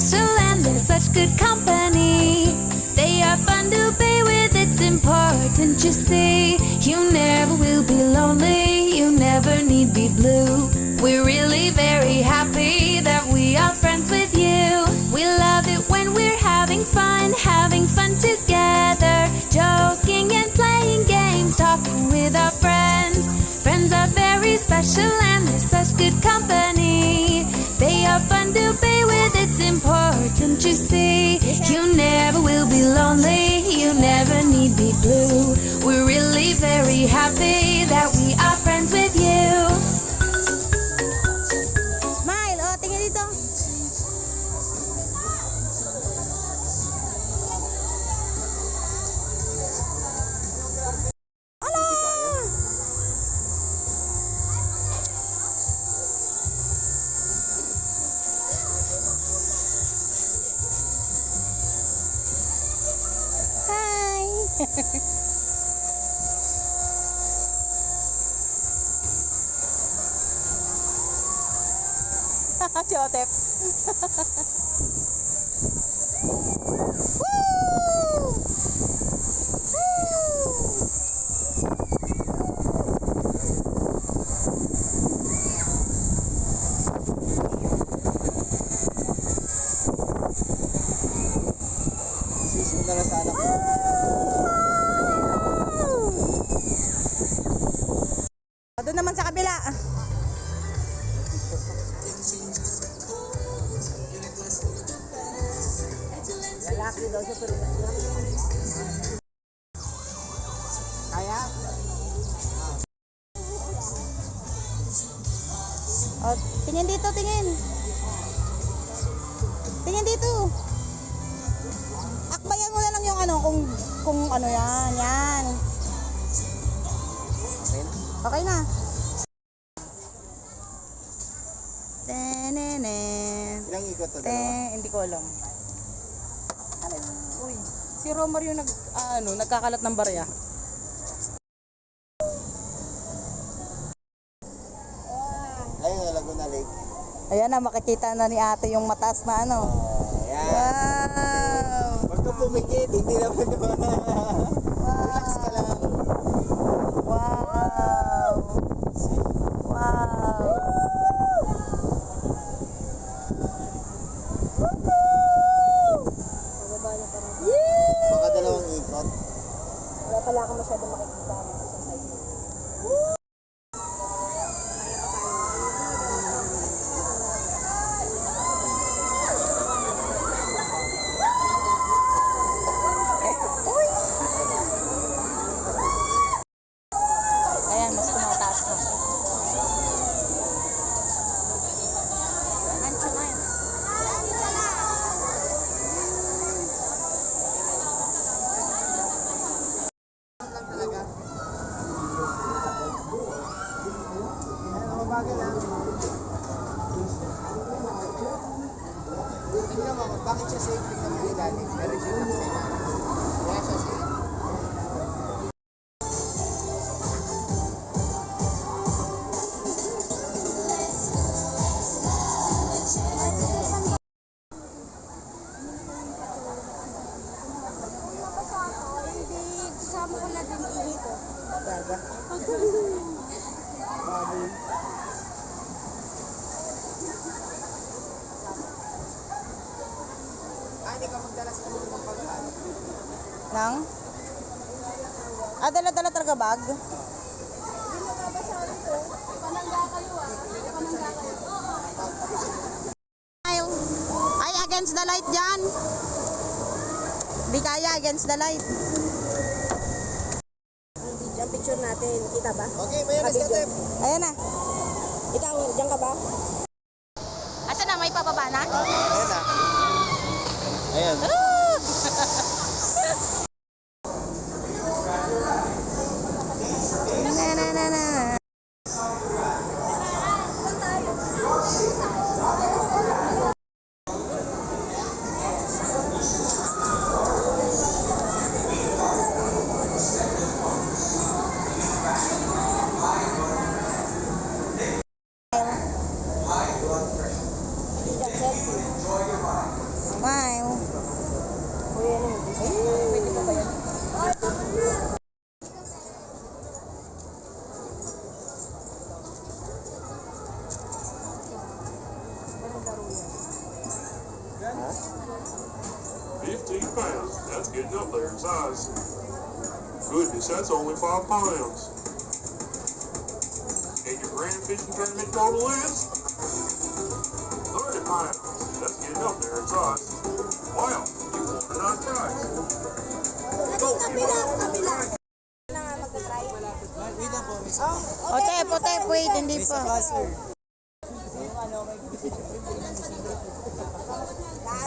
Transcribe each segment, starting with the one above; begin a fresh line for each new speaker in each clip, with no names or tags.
special and they're such good company. They are fun to be with, it's important you see. You never will be lonely, you never need be blue. We're really very happy that we are friends with you. We love it when we're having fun together, joking and playing games, talking with our friends. Friends are very special and they're such good company. They are fun to be with, it's important you see. You never will be lonely, you never need be blue. We're really very happy that we are friends with you.
Smile, oh, tingin dito. Joseph.
Sisip na lang sa anak ko.
Doon naman sa kabila. Lalaki daw siya pero
Kaya?
oh, tingin dito, tingin. Tingin dito. Akbayan mo na lang yung ano, kung ano yan, yan.
Okay na.
Okay na. Tenenen.
Ilang ikot to dalawa?
Hindi ko alam. Uy, si Romar yung nagkakalat ng barya.
Ayun na, Laguna Lake.
Ayan na, makikita na ni ate yung mataas na ano.
Yan.
Wow!
Huwag ka pumikit, hindi naman naman. Relax ka lang.
Wow! Wow!
Baka dalawang ikot.
Wala pala ako masyado makikita sa side. Ayan, mas tumataas na. Ancho na yan.
Tingnan mo, bakit siya safe? Tingnan mo ilalim. Meron siya tax na. Kaya siya safe.
Kasama ko na din dito.
Daga. Baboy. Hindi ka magdala sa ulo ng pagkain.
Nang? Dala-dala talaga bag? Ay, against the light dyan. Di kaya, against the light. Diyan picture natin. Kita ba?
Okay, mayroon na step.
Ayan na. Ikaw, diyan ka ba? Asa na? May pababa na?
Ayan na. Ayan.
Na na na na. Smile.
Pwede pa ba yan?
Ha?
15 pounds. That's getting up there in size. Goodness, that's only 5 pounds. And your grand fishing tournament total is 30 pounds. That's getting up there in size. Wow, you won a nice prize.
Wait lang po, miss.
Ote, wait, hindi
Miss
pa.
Blaster.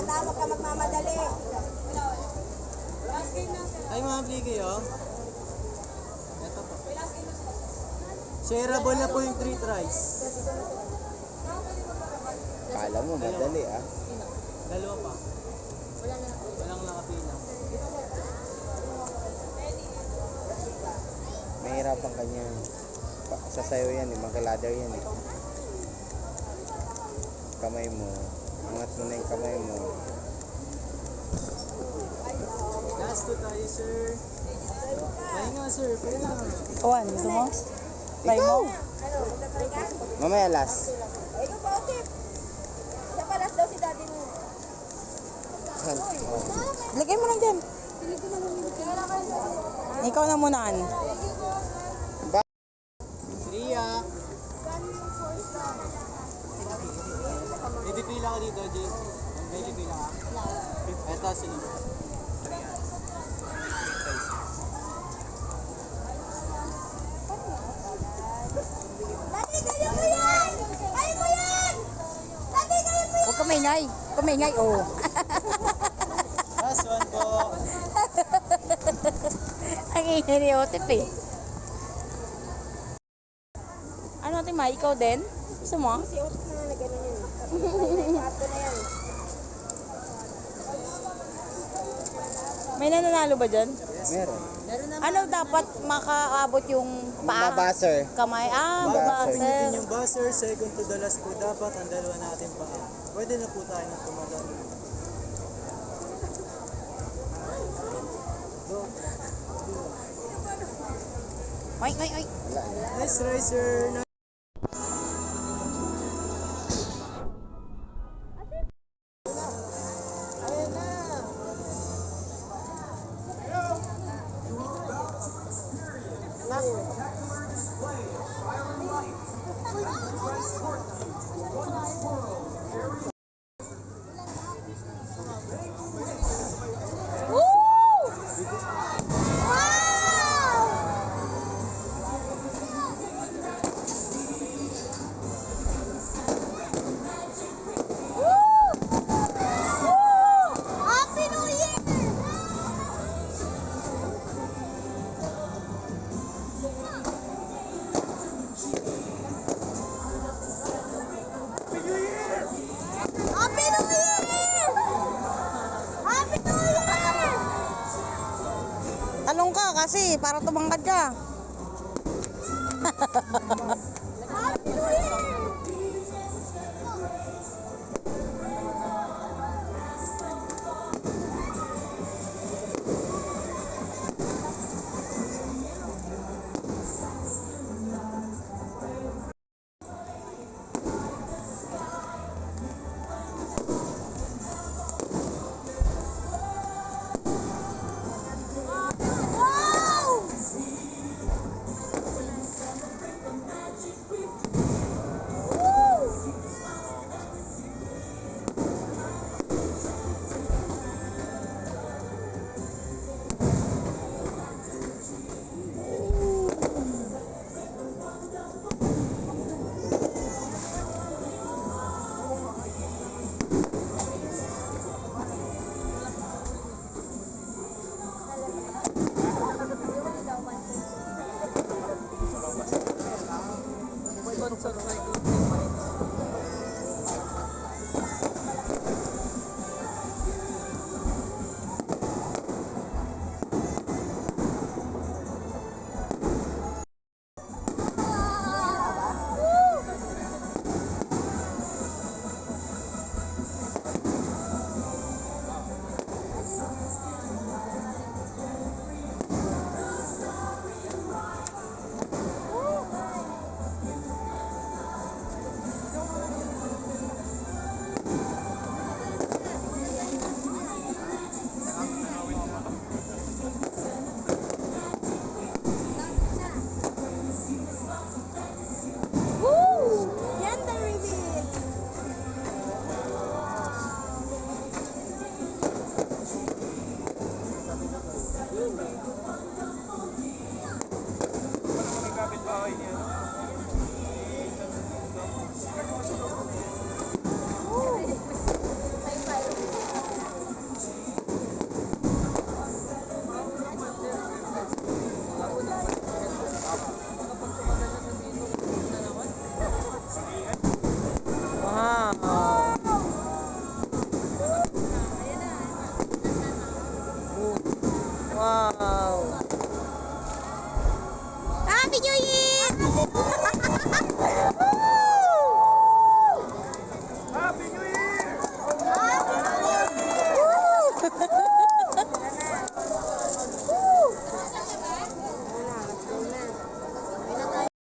Tama ka magmamadali.
Ay, mga pligay, oh. Ito po. Shareable na po yung 3 tries.
Kala mo madali ah.
Dalawa pa. Walang nakapila.
Mahirapan kanya. Sasayo yan eh, magka-ladder yan eh. Kamay mo. Angat mo na yung kamay mo.
Last 2 tayo, sir. Ay nga, sir. Pwede na.
Juan, gusto mo? Try mo?
Mamaya last.
Ikaw pa, Otip. Siya palas daw si daddy mo.
Lagay mo lang dyan. Ikaw na munahan.
Ria. May pipila ka dito, Jake. May pipila ka. Ito, sino?
Daddy, kayo mo yan! Kayo mo yan! Daddy, kayo mo yan!
Huwag kamingay. Kamingay, oh.
Last one po.
Ang ingay ni Otip eh. Ano ate Ma, ikaw din? Gusto mo?
Si Otip na nag-ano yun. Pato na yan.
May nananalo ba dyan?
Meron.
Ano dapat makaabot yung paa?
Babaser.
Kamay? Ah,
Buzzer.
babaser.
Pindutin yung buzzer, second to the last po dapat ang dalawa natin paa. Pwede na po tayo ng tumagal.
Ay, ay, ay.
Nice try, sir.
Happy New Year! Happy New Year! Happy New Year!
Talong ka kasi para tumangkad ka.
Happy New Year! Wow!
Wow. Happy New Year!